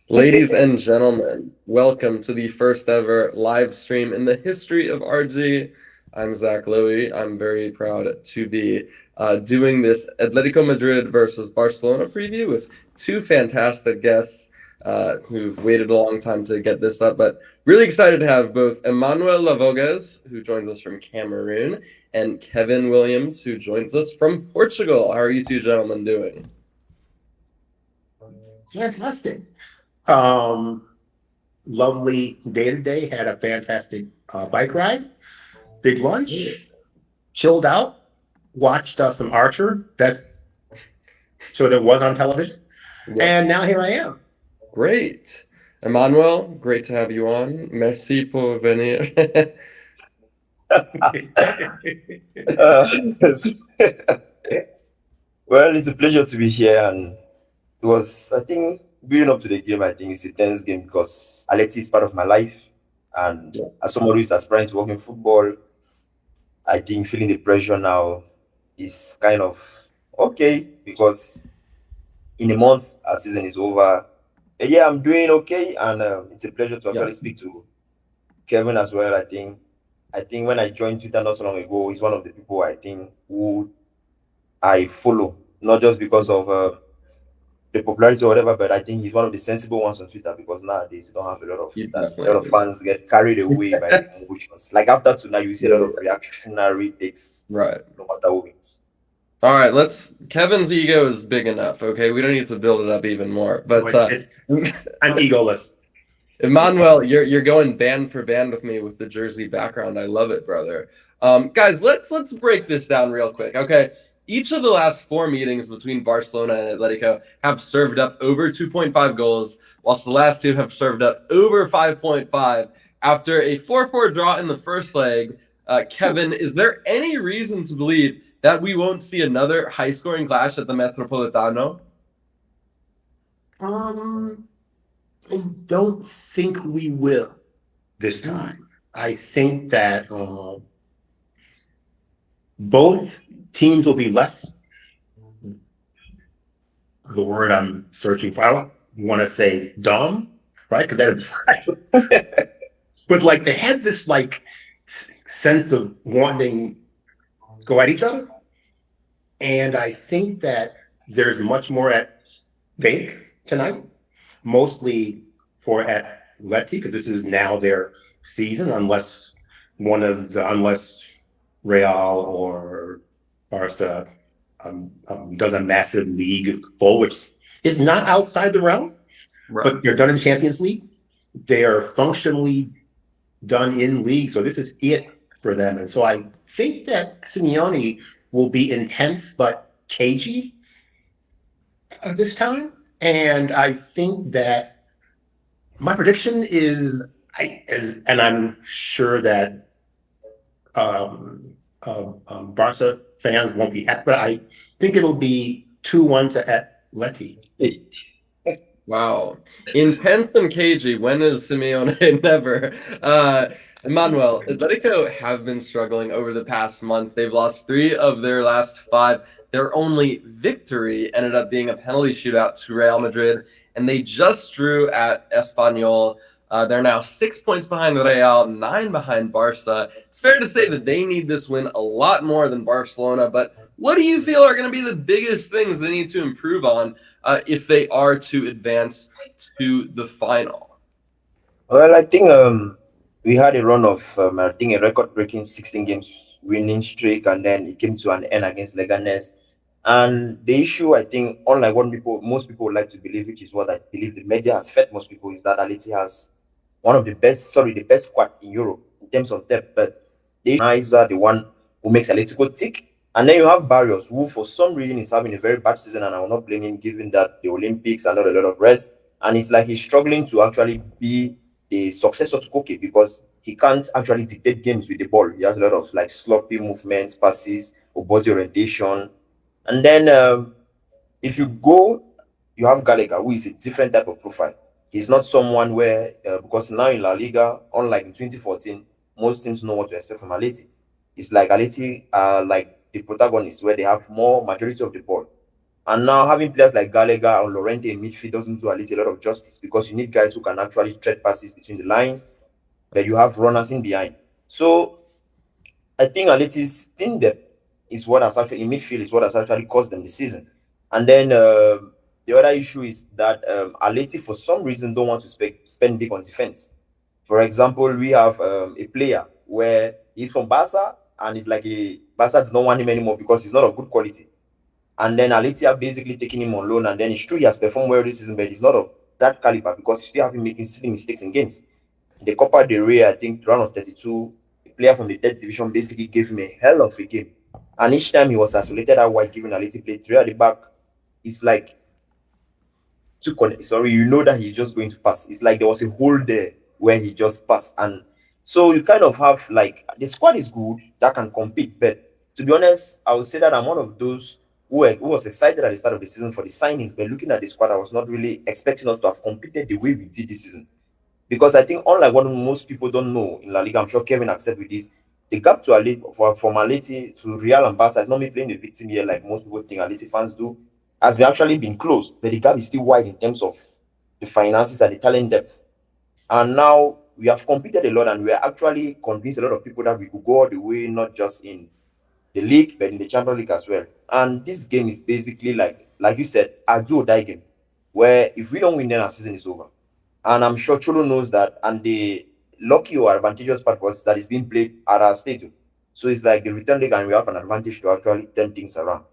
Ladies and gentlemen, welcome to the first ever live stream in the history of RG. I'm Zach Lowy. I'm very proud to be doing this Atletico Madrid versus Barcelona preview with two fantastic guests who've waited a long time to get this up. But really excited to have both Emmanuel Lavogez, who joins us from Cameroon, and Kevin Williams, who joins us from Portugal. How are you two gentlemen doing? Fantastic. Um, Lovely day today. Had a fantastic bike ride, big lunch, chilled out, watched some Archer. That's so that was on television, Yep. and now here I am. Great. Emmanuel, great to have you on. Merci pour venir. Uh, well, it's a pleasure to be here, and it was, I think, building up to the game. I think it's a tense game because Alexi is part of my life, and Yeah, as someone who is aspiring to work in football, I think feeling the pressure now is kind of okay because in a month our season is over. Yeah, I'm doing okay, and it's a pleasure to yeah, actually speak to Kevin as well. I think when I joined Twitter not so long ago, he's one of the people I think who I follow, not just because of the popularity or whatever, but I think he's one of the sensible ones on Twitter because nowadays you don't have a lot of he that. A definitely lot of is. fans get carried away by the emotions. Like after tonight, you see a lot Yeah, of reactionary takes, right. no matter who wins. All right, Kevin's ego is big enough, okay? We don't need to build it up even more. Oh, But I'm egoless. Emmanuel, you're going band for band with me with the Jersey background. I love it, brother. Guys, let's break this down real quick. Okay. Each of the last four meetings between Barcelona and Atletico have served up over 2.5 goals, whilst the last two have served up over 5.5. After a 4-4 draw in the first leg, Kevin, is there any reason to believe that we won't see another high-scoring clash at the Metropolitano? Um, I don't think we will this time. I think that both teams will be less the word I'm searching for. I don't want to say dumb, right? Because that implies, but like they had this like sense of wanting to go at each other, and I think that there's much more at stake tonight, mostly for Atleti because this is now their season, unless Real or Barca does a massive league full, which is not outside the realm, Right. but they're done in Champions League. They are functionally done in league, so this is it for them. And so I think that Simeone will be intense but cagey this time. And I think that my prediction and I'm sure that Barca fans won't be happy, but I think it'll be 2-1 to Atleti. Hey, Wow. Intense and cagey. When is Simeone? Never. Emmanuel, Atletico have been struggling over the past month. They've lost three of their last five. Their only victory ended up being a penalty shootout to Real Madrid, and they just drew at Espanyol. They're now 6 points behind Real, nine behind Barca. It's fair to say that they need this win a lot more than Barcelona, but what do you feel are going to be the biggest things they need to improve on if they are to advance to the final? well, I think we had a run of I think a record-breaking 16 games winning streak, and then it came to an end against Leganes. And the issue, I think, unlike what most people would like to believe, which is what I believe the media has fed most people, is that Aleti has one of the best squad in Europe in terms of depth. But the issue is the one who makes Atletico tick. And then you have Barrios, who for some reason is having a very bad season, and I will not blame him given that the Olympics and not a lot of rest. And it's like he's struggling to actually be the successor to Koke because he can't actually dictate games with the ball. He has a lot of like sloppy movements, passes, or body orientation. And then if you go, you have Gallagher, who is a different type of profile. He's not someone where, because now in La Liga, unlike in 2014, most teams know what to expect from Aleti. It's like Aleti are like the protagonists, where they have more majority of the ball. And now having players like Gallagher or Llorente in midfield doesn't do Atleti a lot of justice, because you need guys who can actually thread passes between the lines, but you have runners in behind. So I think Atleti's thin depth is what has actually, in midfield, is what has actually cost them the season. And then the other issue is that Atleti, for some reason, don't want to spend big on defense. For example, we have a player where he's from Barca, and it's like Barca does not want him anymore because he's not of good quality. And then Atleti are basically taking him on loan, and then it's true he has performed well this season, but he's not of that caliber because you still have him making silly mistakes in games. In the Copa del Rey, I think round of 32, a player from the third division basically gave him a hell of a game. And each time he was isolated out wide, giving Atleti play three at the back, it's like sorry, you know that he's just going to pass. It's like there was a hole there where he just passed. And so you kind of have like the squad is good that can compete. But to be honest, I would say that I'm one of those who was excited at the start of the season for the signings, but looking at the squad, I was not really expecting us to have competed the way we did this season. Because I think, unlike what most people don't know in La Liga, I'm sure Kevin accept with this, the gap to from Atleti to Real and Barca is not me playing the victim here like most people think Atleti fans do, has been actually been closed, but the gap is still wide in terms of the finances and the talent depth. And now we have competed a lot, and we are actually convinced a lot of people that we could go all the way, not just in the league, but in the Champions League as well. And this game is basically like you said, a do or die game, where if we don't win, then our season is over. And I'm sure Cholo knows that. And the lucky or advantageous part for us is that it's being played at our stadium. So it's like the return leg, and we have an advantage to actually turn things around.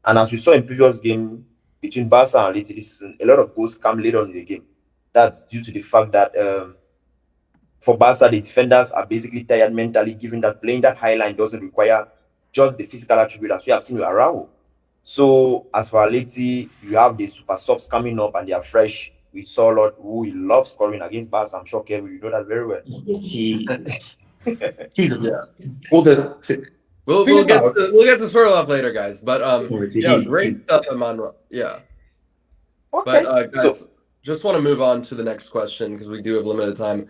And as we saw in previous game between Barca and Atleti this season, a lot of goals come later on in the game. That's due to the fact that for Barca, the defenders are basically tired mentally, given that playing that high line doesn't require just the physical attribute as we have seen with Araujo. So as for Atleti, you have the super subs coming up and they are fresh. We saw a lot who loves scoring against Barca. I'm sure Kevin, you know that very well. He's Yeah. well. We'll get to sort off later, guys. But yeah, great he's stuff, Emmanuel. Yeah. Okay. But So guys, just want to move on to the next question because we do have limited time.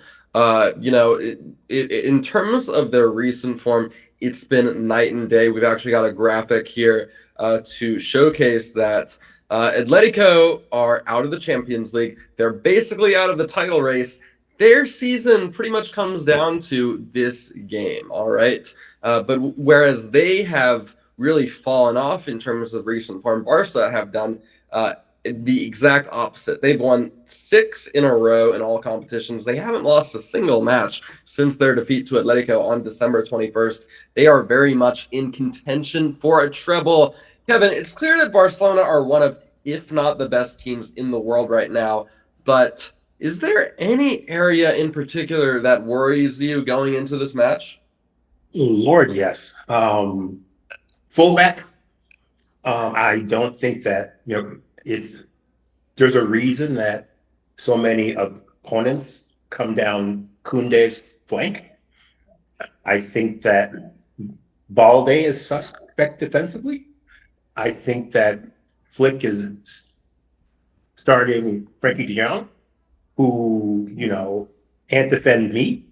In terms of their recent form, it's been night and day. We've actually got a graphic here to showcase that Atletico are out of the Champions League. They're basically out of the title race. Their season pretty much comes down to this game, all right? But whereas they have really fallen off in terms of recent form, Barca have done the exact opposite. They've won 6 in a row in all competitions. They haven't lost a single match since their defeat to Atletico on December 21st. They are very much in contention for a treble. Kevin, it's clear that Barcelona are one of, if not the best teams in the world right now, but is there any area in particular that worries you going into this match? Lord, yes. Fullback. I don't think that there's a reason that so many opponents come down Koundé's flank. I think that Balde is suspect defensively. I think that Flick is starting Frankie de Jong, who can't defend me.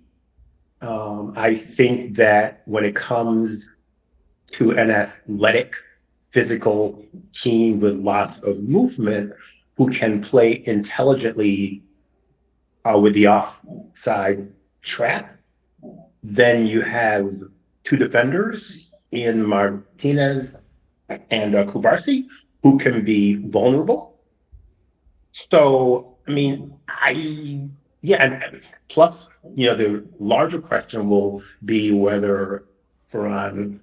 I think that when it comes to an athletic, physical team with lots of movement, who can play intelligently with the offside trap, then you have 2 defenders in Martinez and Kubarsi who can be vulnerable. So, I mean, and plus, the larger question will be whether Ferran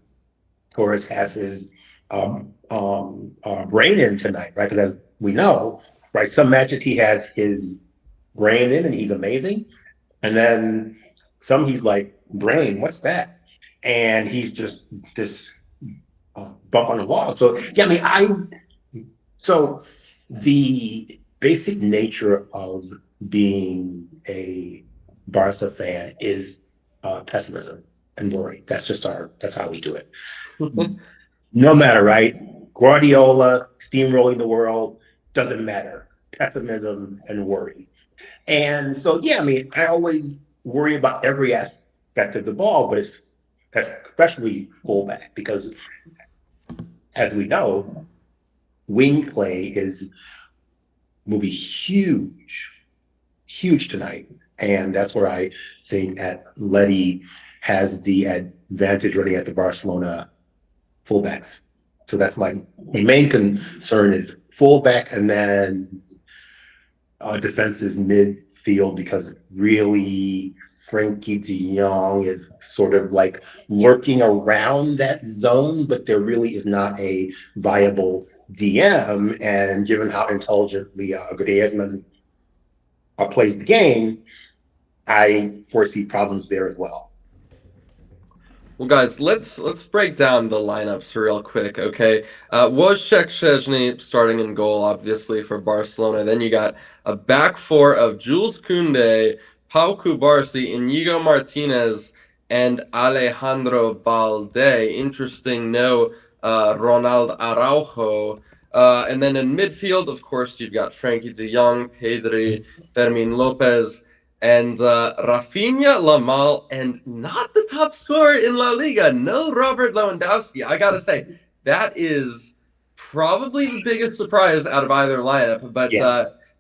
Torres has his brain in tonight, right? Because as we know, right, some matches he has his brain in and he's amazing, and then some he's like, brain, what's that? And he's just this bump on the wall. So yeah, so the basic nature of being a Barca fan is pessimism and worry. That's how we do it. No matter, right? Guardiola, steamrolling the world, doesn't matter. Pessimism and worry. And so, yeah, I always worry about every aspect of the ball, but it's especially fullback because, as we know, wing play will be huge, huge tonight. And that's where I think Atleti has the advantage running at the Barcelona fullbacks. So that's my main concern is fullback and then defensive midfield, because really Frankie de Jong is sort of like lurking around that zone, but there really is not a viable DM. And given how intelligently Griezmann plays the game, I foresee problems there as well. Well, guys, let's break down the lineups real quick, okay? Wojciech Szczęsny starting in goal, obviously, for Barcelona. Then you got a back four of Jules Koundé, Pau Cubarsí, Inigo Martinez, and Alejandro Balde. Interesting, no Ronald Araujo. And then in midfield, of course, you've got Frankie de Jong, Pedri, Fermin Lopez, and Rafinha, Lamal, and not the top scorer in La Liga, no Robert Lewandowski. I gotta say, that is probably the biggest surprise out of either lineup. But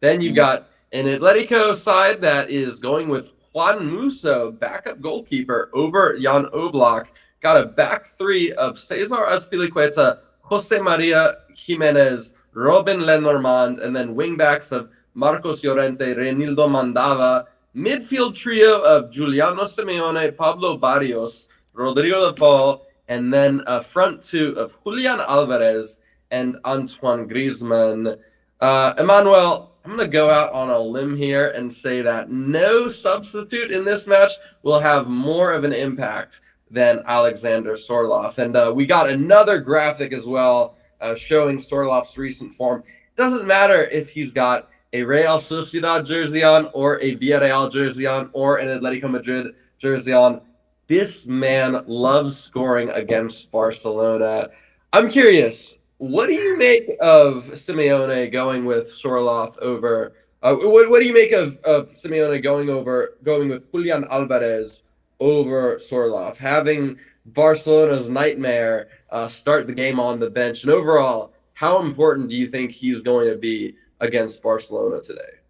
then you've got an Atletico side that is going with Juan Musso, backup goalkeeper, over Jan Oblak. Got a back three of Cesar Azpilicueta, Jose Maria Jimenez, Robin Lenormand, and then wingbacks of Marcos Llorente, Reinildo Mandava. Midfield trio of Giuliano Simeone, Pablo Barrios, Rodrigo de Paul, and then a front two of Julian Alvarez and Antoine Griezmann. Emmanuel, I'm going to go out on a limb here and say that no substitute in this match will have more of an impact than Alexander Sorloth. And we got another graphic as well showing Sorloth's recent form. It doesn't matter if he's got a Real Sociedad jersey on or a Villarreal jersey on or an Atletico Madrid jersey on. This man loves scoring against Barcelona. I'm curious, what do you make of Simeone going with Sorloth over? What do you make of Simeone going with Julian Alvarez over Sorloth, having Barcelona's nightmare start the game on the bench? And overall, how important do you think he's going to be against Barcelona today?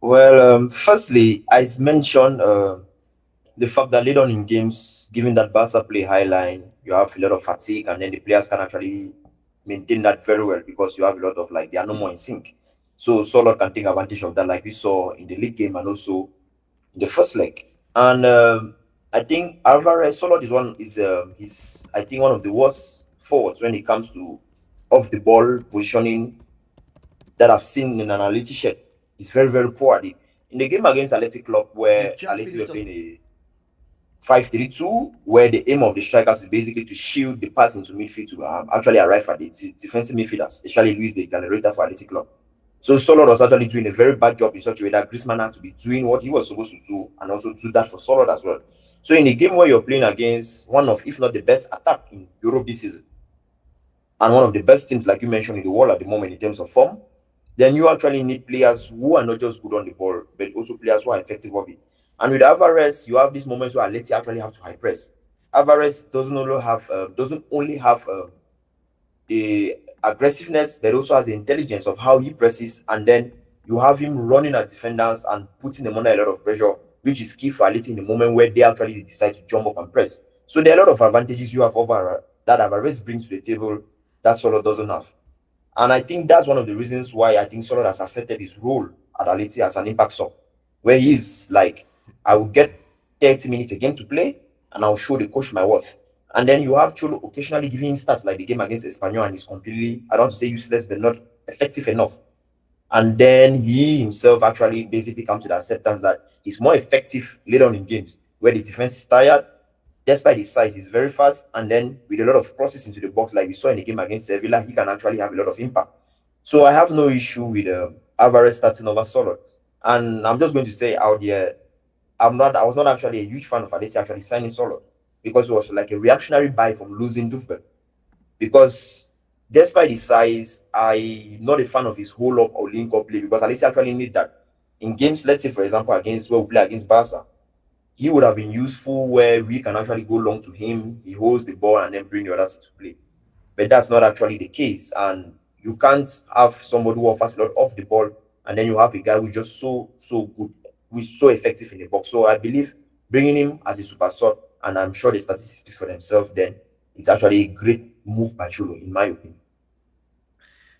Well, firstly, I mentioned the fact that later on in games, given that Barca play high line, you have a lot of fatigue, and then the players can actually maintain that very well because you have a lot of like they are no more in sync. So Solo can take advantage of that, like we saw in the league game and also in the first leg. And I think Alvarez Solo is I think one of the worst forwards when it comes to off the ball positioning that I've seen in an analytics shed. It's very, very poor. In the game against Athletic Club, where Athletic were playing a 5-3-2, where the aim of the strikers is basically to shield the pass into midfield to actually arrive at the defensive midfielders, especially Luis the generator for Athletic Club. So Solot was actually doing a very bad job in such a way that Griezmann had to be doing what he was supposed to do and also do that for Solot as well. So in a game where you're playing against one of, if not the best attack in Europe this season, and one of the best teams, like you mentioned, in the world at the moment in terms of form, then you actually need players who are not just good on the ball, but also players who are effective of it. And with Alvarez, you have these moments where Atleti actually have to high press. Alvarez doesn't only have the aggressiveness, but also has the intelligence of how he presses, and then you have him running at defenders and putting them under a lot of pressure, which is key for Atleti in the moment where they actually decide to jump up and press. So there are a lot of advantages you have over that Alvarez brings to the table that Solo doesn't have. And I think that's one of the reasons why I think Solo has accepted his role at Atleti as an impact sub, where he's like, I will get 30 minutes a game to play, and I'll show the coach my worth. And then you have Cholo occasionally giving him stats like the game against Espanyol, and he's completely, I don't want to say useless, but not effective enough. And then he himself actually basically comes to the acceptance that he's more effective later on in games, where the defense is tired, despite his size, he's very fast, and then with a lot of crosses into the box, like we saw in the game against Sevilla, he can actually have a lot of impact. So I have no issue with Alvarez starting over Solo. And I'm just going to say out here, I was not actually a huge fan of Atleti actually signing Solo, because it was like a reactionary buy from losing Dufbe. Because despite his size, I'm not a fan of his hold up or link up play, because Atleti actually need that. In games, let's say for example, where we play against Barca, he would have been useful where we can actually go long to him, he holds the ball and then bring the others into play. But that's not actually the case. And You can't have somebody who offers a lot off the ball, and then you have a guy who's just so good, who's so effective in the box. So I believe bringing him as a super sub, and I'm sure the statistics speak for themselves, then it's actually a great move by Cholo, in my opinion.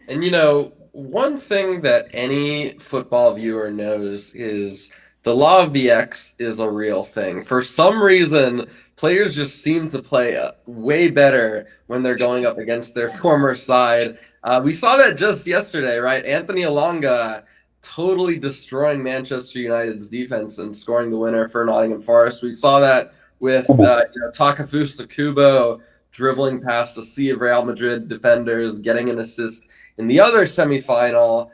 And one thing that any football viewer knows is the law of the X is a real thing. For some reason, players just seem to play way better when they're going up against their former side. We saw that just yesterday, right? Anthony Elanga totally destroying Manchester United's defense and scoring the winner for Nottingham Forest. We saw that with Takefusa Kubo dribbling past a sea of Real Madrid defenders, getting an assist in the other semifinal.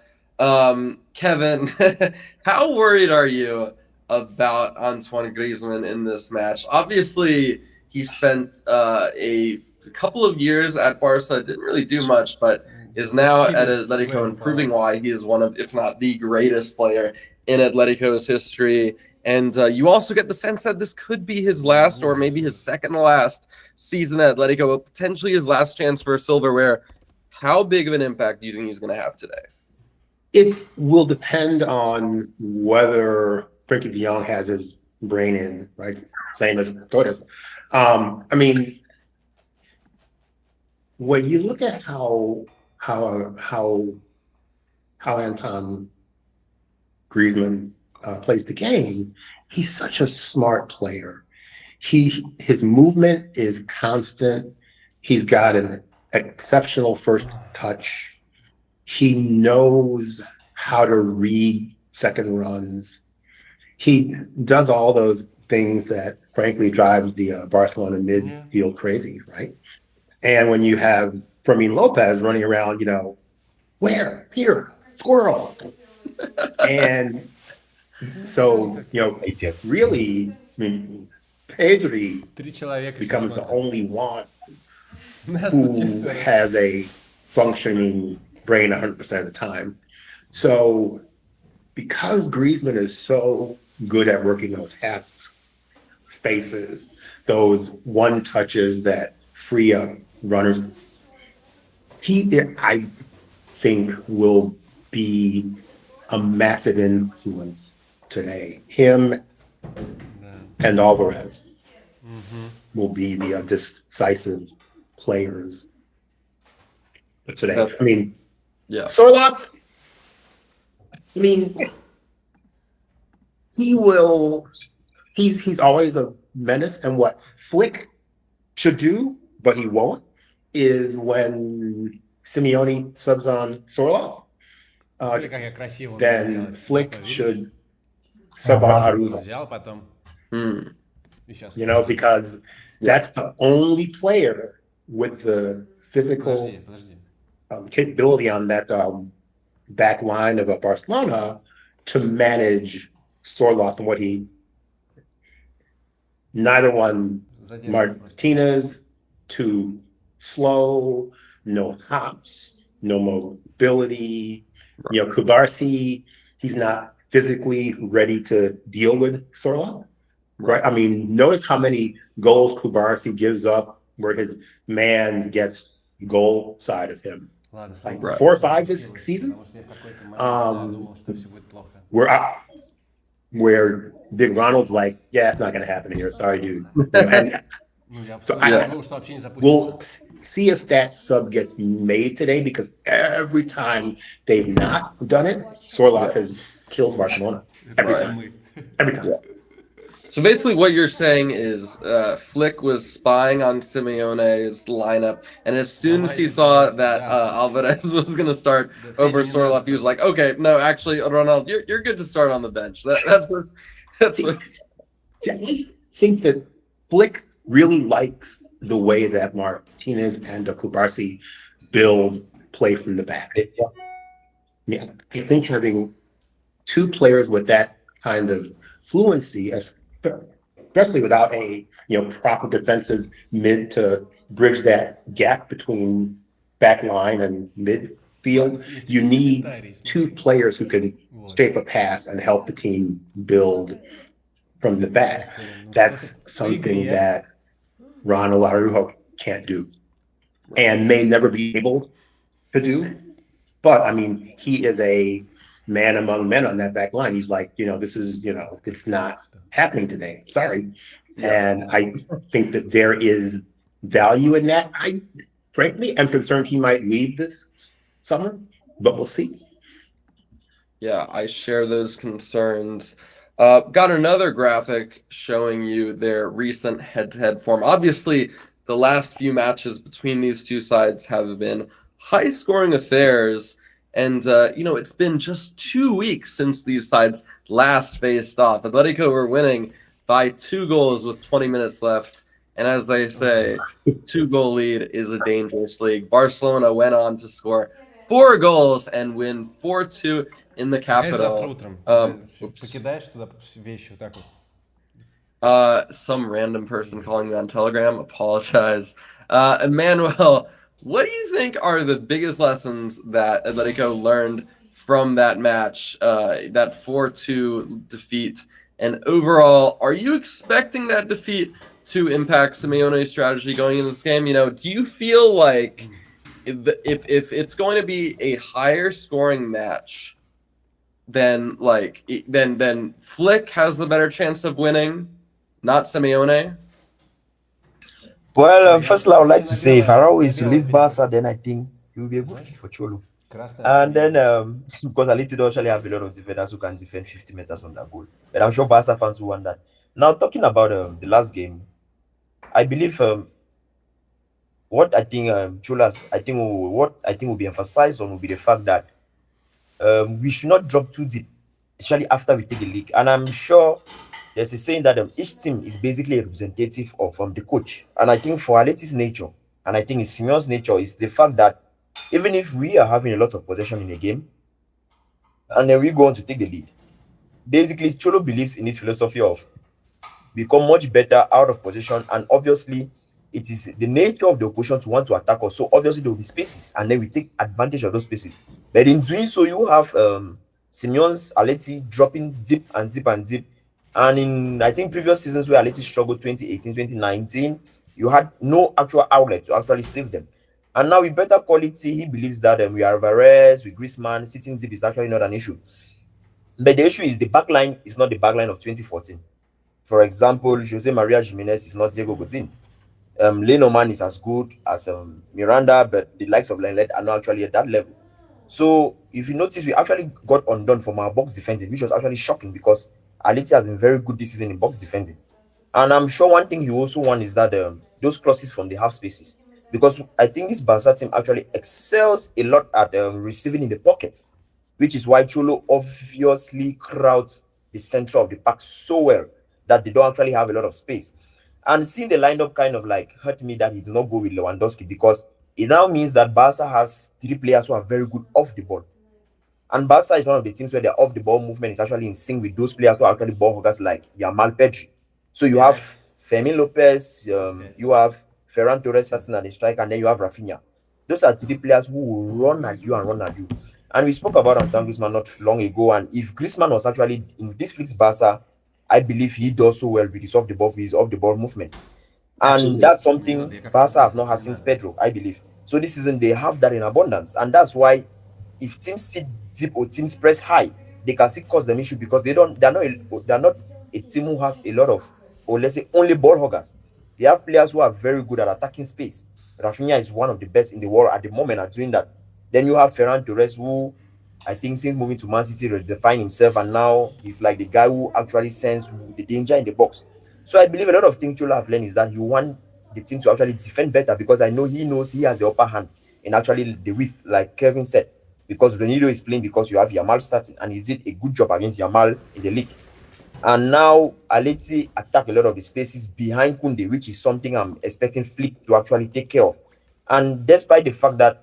Kevin, how worried are you about Antoine Griezmann in this match? Obviously, he spent a couple of years at Barca, didn't really do much, but is now at Atletico and proving why he is one of, if not the greatest player in Atletico's history. And you also get the sense that this could be his last or maybe his second to last season at Atletico, but potentially his last chance for silverware. How big of an impact do you think he's going to have today? It will depend on whether Frankie de Jong has his brain in, right? Same as Torres. I mean, when you look at how Anton Griezmann plays the game, he's such a smart player. His movement is constant. He's got an exceptional first touch. He knows how to read second runs. He does all those things that frankly drives the Barcelona midfield crazy, right? And when you have Fermin Lopez running around, where? Here, squirrel. And so, really, I mean, Pedri becomes the only one who has a functioning brain 100% of the time. So because Griezmann is so good at working those half spaces, those one touches that free up runners, I think will be a massive influence today. Him and Alvarez will be the decisive players today. I mean, Sorloth, I mean, he's always a menace, and what Flick should do, but he won't, is when Simeone subs on Sorloth, then Flick should sub on Aruba. Because that's the only player with the physical capability on that back line of Barcelona to manage Sorloth and what neither one. Martinez too slow, no hops, no mobility. Kubarsi, he's not physically ready to deal with Sorloth. Right. I mean, notice how many goals Kubarsi gives up where his man gets goal side of him. Like 4 or 5 this season. Where Big Ronald's like, yeah, it's not going to happen here. Sorry, dude. So we'll see if that sub gets made today, because every time they've not done it, Sorloth has killed Barcelona. Every time. Every time. So basically what you're saying is Flick was spying on Simeone's lineup, and as soon as he saw that Alvarez was going to start over Sorloth, he was like, okay, no, actually, Ronald, you're good to start on the bench. That's what... I think that Flick really likes the way that Martinez and Kubarsi build play from the back. Yeah, I think having 2 players with that kind of fluency, especially without a proper defensive mid to bridge that gap between back line and midfield, you need 2 players who can shape a pass and help the team build from the back. That's something that Ronald Araujo can't do and may never be able to do. But I mean, he is a man among men on that back line. He's like, this is, it's not happening today. Sorry. Yeah. And I think that there is value in that. I frankly am concerned he might leave this summer, but we'll see. Yeah, I share those concerns. Got another graphic showing you their recent head-to-head form. Obviously, the last few matches between these two sides have been high-scoring affairs, and it's been just 2 weeks since these sides last faced off. Atletico were winning by 2 goals with 20 minutes left, and as they say, two-goal lead is a dangerous league. Barcelona went on to score 4 goals and win 4-2 in the capital. утром. Oops. Покидаешь туда вещи вот так вот. Some random person calling me on Telegram. Apologize. Emmanuel, what do you think are the biggest lessons that Atletico learned from that match, that 4-2 defeat? And overall, are you expecting that defeat to impact Simeone's strategy going into this game? Do you feel like if it's going to be a higher scoring match, then Flick has the better chance of winning, not Simeone? Well, firstly, I would like to say if Araujo is to leave Barca, then I think he will be a good fit for Cholo. And then, because Atletico don't actually have a lot of defenders who can defend 50 meters on that goal. But I'm sure Barca fans will want that. Now, talking about the last game, I believe what I think what I think will be emphasized on will be the fact that we should not drop too deep, especially after we take the league. And I'm sure there's a saying that each team is basically a representative of the coach. And I think for Aleti's nature, and I think it's Simeone's nature, is the fact that even if we are having a lot of possession in a game, and then we go on to take the lead, basically Cholo believes in his philosophy of become much better out of possession, and obviously it is the nature of the opposition to want to attack us. So obviously there will be spaces, and then we take advantage of those spaces. But in doing so, you have Simeone's Aleti dropping deep and deep and deep. And in I think previous seasons where Aleti struggled 2018, 2019, you had no actual outlet to actually save them. And now with better quality, he believes that we are Alvarez, with Griezmann, sitting deep is actually not an issue. But the issue is the back line is not the back line of 2014. For example, Jose Maria Jimenez is not Diego Godin. Lenormand is as good as Miranda, but the likes of Lenglet are not actually at that level. So if you notice, we actually got undone from our box defending, which was actually shocking because Aleti has been very good this season in box defending. And I'm sure one thing you also want is that those crosses from the half spaces, because I think this Barca team actually excels a lot at receiving in the pockets, which is why Cholo obviously crowds the center of the pack so well that they don't actually have a lot of space. And seeing the lineup kind of like hurt me that he did not go with Lewandowski, because it now means that Barca has 3 players who are very good off the ball. And Barca is one of the teams where their off the ball movement is actually in sync with those players who are actually ball hoggers like Yamal Pedri. So you have Fermin Lopez, you have Ferran Torres starting at the strike, and then you have Rafinha. Those are 3 players who will run at you and run at you. And we spoke about Antoine Griezmann not long ago. And if Griezmann was actually in this fixed Barca, I believe he does so well with his off the ball movement. And Absolutely. that's something Barca have not had since Pedro, I believe. So this season they have that in abundance. And that's why if teams sit deep or teams press high, they can still cause them issue because they're not a team who have a lot of, or let's say only ball hoggers. They have players who are very good at attacking space. Rafinha is one of the best in the world at the moment at doing that. Then you have Ferran Torres, who I think since moving to Man City redefined himself, and now he's like the guy who actually senses the danger in the box. So I believe a lot of things Cholo have learned is that you want the team to actually defend better, because I know he knows he has the upper hand in actually the width, like Kevin said, because Ronaldo is playing because you have Yamal starting, and he did a good job against Yamal in the league. And now Aleti attack a lot of the spaces behind Kunde, which is something I'm expecting Flick to actually take care of. And despite the fact that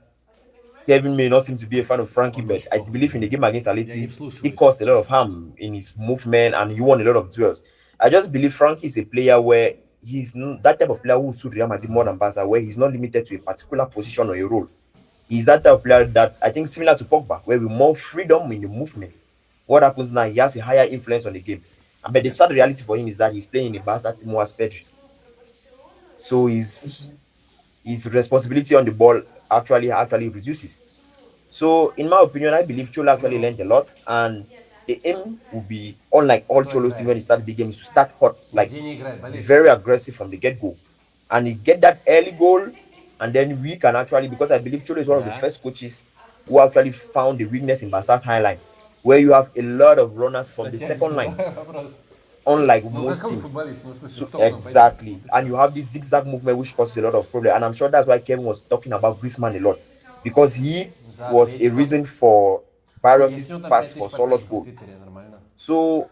Kevin may not seem to be a fan of Frankie, but I believe in the game against Aleti, he caused a lot of harm in his movement and he won a lot of duels. I just believe Frankie is a player where he's that type of player who suit Real Madrid more than Barca, where he's not limited to a particular position or a role. He's that type of player that I think similar to Pogba, where we more freedom in the movement. What happens now? He has a higher influence on the game. But the sad reality for him is that he's playing in a Barca team who has Pedri. So his responsibility on the ball actually reduces. So, in my opinion, I believe Cholo actually learned a lot, and the aim will be, unlike all Cholo's team when he start big games, to start hot, like be very aggressive from the get go, and he get that early goal, and then we can actually, because I believe Cholo is one of the first coaches who actually found the weakness in Barca's high line, where you have a lot of runners from the second line, unlike most teams. So exactly, and you have this zigzag movement which causes a lot of problem. And I'm sure that's why Kevin was talking about Griezmann a lot, because he was a reason for Barrios' pass for Solot's goal. So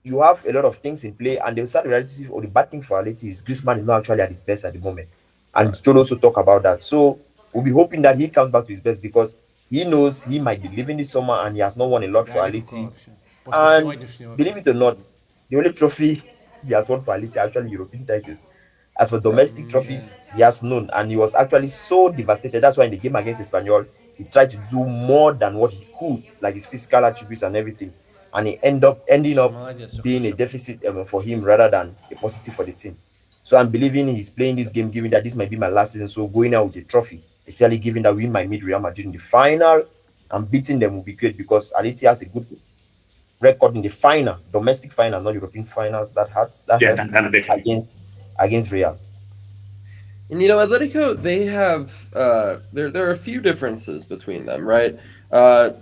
you have a lot of things in play, and the sad reality or the bad thing for Aleti is Griezmann is not actually at his best at the moment, and Right. Cholo also talk about that. So we'll be hoping that he comes back to his best, because he knows he might be leaving this summer and he has not won a lot for Aleti. And believe it or not, the only trophy he has won for Aleti are actually European titles. As for domestic trophies, he has none, and he was actually so devastated. That's why in the game against Espanyol, he tried to do more than what he could, like his physical attributes and everything, and he ending up being a deficit for him rather than a positive for the team. So I'm believing he's playing this game, given that this might be my last season. So going out with a trophy, especially given that we might meet Real Madrid in the final, and beating them will be great, because Aleti has a good record in the final, domestic final, not European finals. That hurts. That Yeah, hurts not a big fan. against Real. And Atletico, they have there are a few differences between them, right?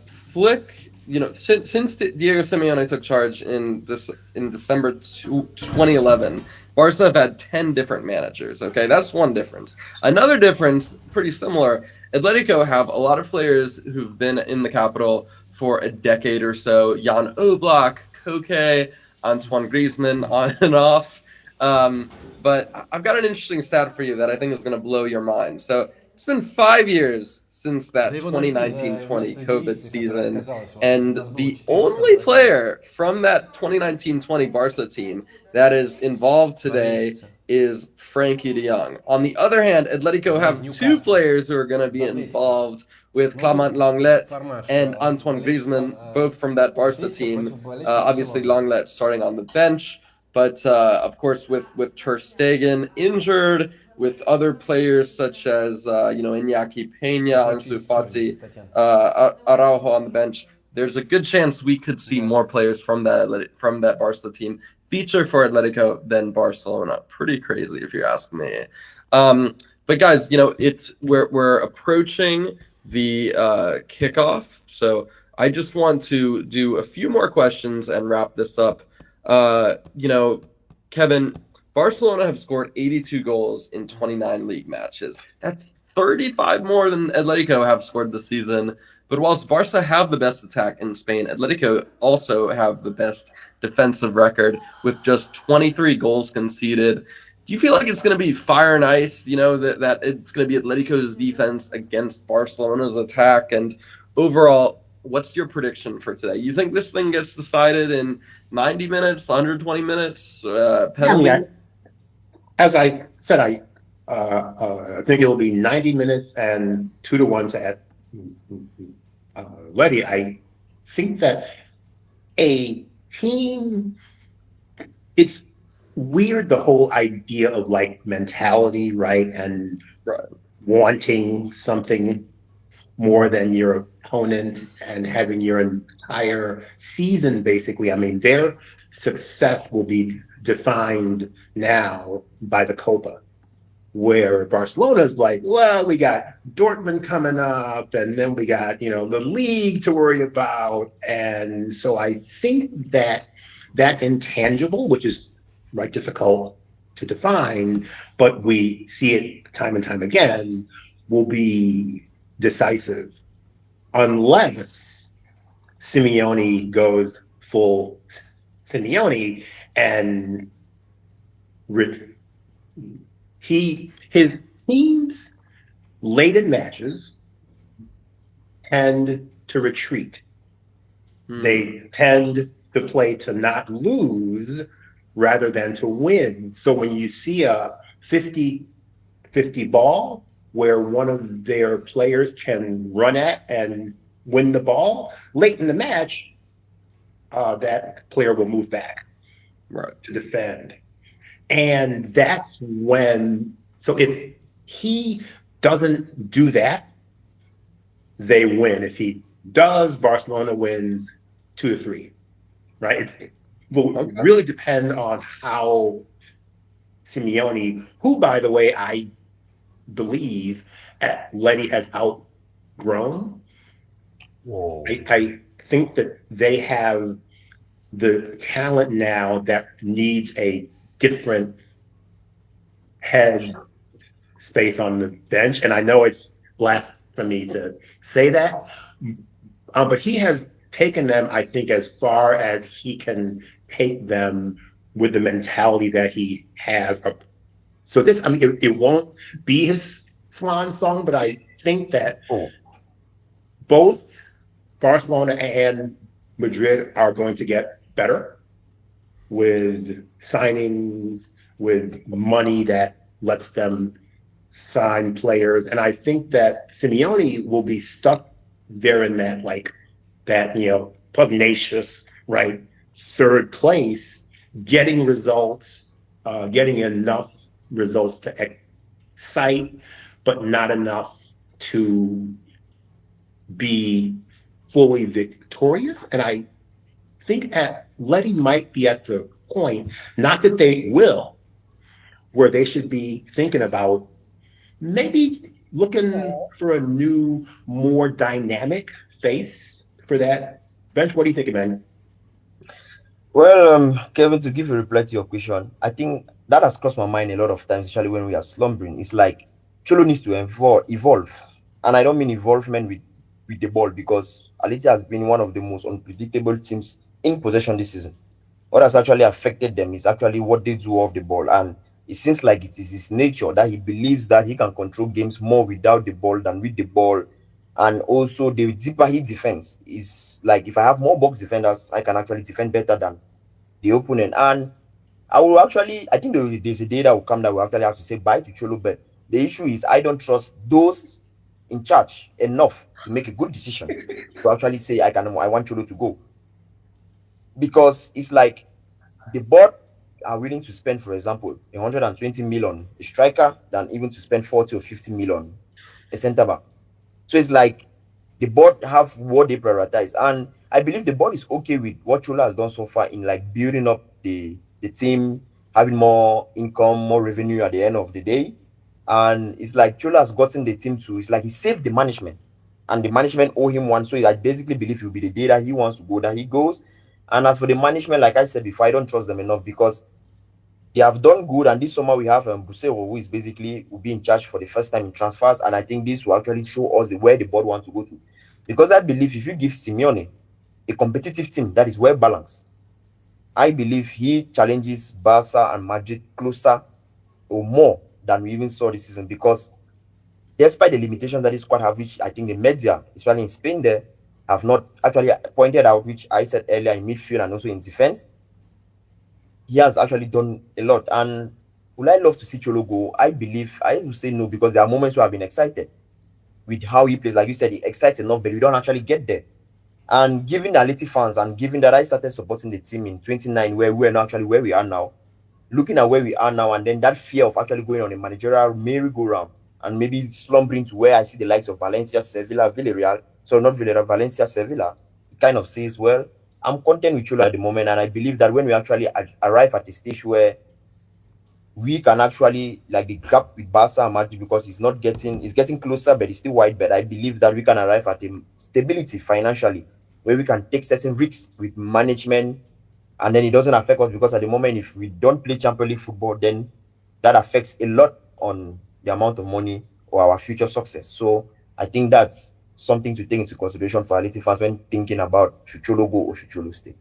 Flick, since Diego Simeone took charge in December 2011, Barca have had 10 different managers. Okay, that's one difference. Another difference, pretty similar. Atletico have a lot of players who've been in the capital for a decade or so. Jan Oblak, Koke, Antoine Griezmann, on and off. But I've got an interesting stat for you that I think is going to blow your mind. So it's been 5 years since that 2019-20 COVID season, and the only player from that 2019-20 Barca team that is involved today is Frankie de Jong. On the other hand, Atletico have two players who are going to be involved with Clement Lenglet and Antoine Griezmann, both from that Barca team. Obviously, Lenglet starting on the bench. But of course, with Ter Stegen injured, with other players such as Iñaki Peña, Ansu Fati, Araujo on the bench, there's a good chance we could see more players from that Barca team feature for Atletico than Barcelona. Pretty crazy, if you ask me. But guys, we're approaching the kickoff, so I just want to do a few more questions and wrap this up. Kevin, Barcelona have scored 82 goals in 29 league matches. That's 35 more than Atletico have scored this season. But whilst Barca have the best attack in Spain, Atletico also have the best defensive record with just 23 goals conceded. Do you feel like it's going to be fire and ice, that it's going to be Atletico's defense against Barcelona's attack? And overall, what's your prediction for today? You think this thing gets decided in 90 minutes, 120 minutes, penalty? I mean, as I said, I think it'll be 90 minutes and 2-1 to Letty. I think that a team, it's weird, the whole idea of like mentality, right? And wanting something more than your opponent and having your entire season, basically. I mean, their success will be defined now by the Copa, where Barcelona's like, well, we got Dortmund coming up, and then we got, the league to worry about. And so I think that intangible, which is right difficult to define, but we see it time and time again, will be decisive, unless Simeone goes full Simeone and his teams late in matches tend to retreat. They tend to play to not lose rather than to win. So when you see a 50-50 ball where one of their players can run at and win the ball, late in the match, that player will move back to defend. And that's when, so if he doesn't do that, they win. If he does, Barcelona wins 2-3, right? It will Okay. really depend on how Simeone, who, by the way, I believe Letty has outgrown. Whoa. I think that they have the talent now that needs a different head space on the bench. And I know it's blasphemy to say that, but he has taken them, I think, as far as he can take them with the mentality that he has. So this, I mean, it won't be his swan song, but I think that Oh, both Barcelona and Madrid are going to get better with signings, with money that lets them sign players. And I think that Simeone will be stuck there in that, like, that, pugnacious, right, third place, getting results, getting enough results to excite, but not enough to be fully victorious. And I think Letty might be at the point, not that they will, where they should be thinking about maybe looking for a new, more dynamic face for that bench. What do you think, man? well, Kevin, to give a reply to your question, I think that has crossed my mind a lot of times, especially when we are slumbering. It's like Cholo needs to evolve. And I don't mean involvement with the ball, because Aliti has been one of the most unpredictable teams in possession this season. What has actually affected them is actually what they do off the ball. And it seems like it is his nature that he believes that he can control games more without the ball than with the ball. And also, the deeper he defends is like, if I have more box defenders, I can actually defend better than the opponent. And I think there's a day that will come that we actually have to say bye to Cholo. But the issue is, I don't trust those in charge enough to make a good decision to actually say I want Cholo to go, because it's like the board are willing to spend, for example, 120 million a striker than even to spend 40 or 50 million a centre back. So it's like the board have what they prioritize, and I believe the board is okay with what Chula has done so far in like building up the team, having more income, more revenue at the end of the day. And it's like Chula has gotten the team to. It's like he saved the management, and the management owe him one. So I basically believe it will be the day that he wants to go that he goes. And as for the management, like I said before, I don't trust them enough, because they have done good. And this summer we have Busero, who is basically will be in charge for the first time in transfers. And I think this will actually show us where the board wants to go to. Because I believe if you give Simeone a competitive team that is well balanced, I believe he challenges Barca and Madrid closer or more than we even saw this season. Because despite the limitations that this squad have, which I think the media, especially in Spain, there have not actually pointed out, which I said earlier in midfield and also in defense, he has actually done a lot. And would I love to see Cholo go? I believe I will say no, because there are moments where I've been excited with how he plays. Like you said, he excites enough, but we don't actually get there. And given the Aliti fans, and given that I started supporting the team in 29, where we're not actually where we are now, looking at where we are now, and then that fear of actually going on a managerial merry-go-round and maybe slumbering to where I see the likes of Valencia, Sevilla, Villarreal, so not Villarreal, Valencia, Sevilla, it kind of says, well, I'm content with Cholo at the moment, and I believe that when we actually arrive at the stage where we can actually, like, the gap with Barca and Madrid, because it's getting closer, but it's still wide. But I believe that we can arrive at a stability financially where we can take certain risks with management, and then it doesn't affect us, because at the moment, if we don't play Champions League football, then that affects a lot on the amount of money or our future success. So I think that's something to take into consideration for Aliti fans when thinking about should Cholo go or should Cholo stay.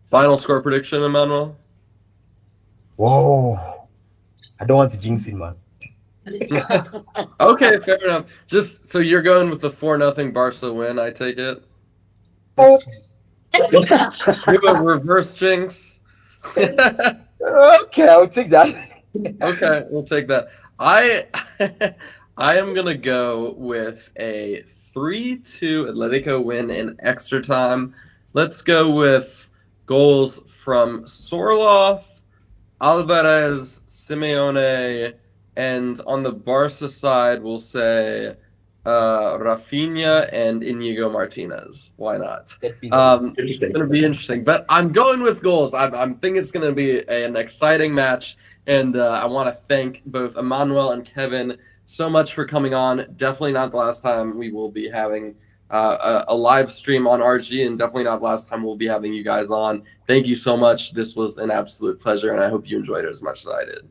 Final score prediction, Emmanuel? Whoa, I don't want to jinx it, man. Okay, fair enough. Just so you're going with the 4-0 Barca win, I take it. Do a reverse jinx. Okay, I'll take that. Okay, we'll take that. I I am gonna go with a 3-2 Atletico win in extra time. Let's go with goals from Sorloth, Alvarez, Simeone, and on the Barca side, we'll say Rafinha and Inigo Martinez. Why not? Set piece. It's Interesting. going to be interesting, but I'm going with goals. I'm thinking it's going to be an exciting match, and I want to thank both Emmanuel and Kevin so much for coming on. Definitely not the last time we will be having a live stream on RG, and definitely not the last time we'll be having you guys on. Thank you so much. This was an absolute pleasure, and I hope you enjoyed it as much as I did.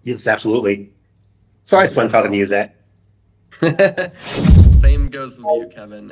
Yes, absolutely. It's always fun talking to you, Zach. Same goes with you, Kevin. And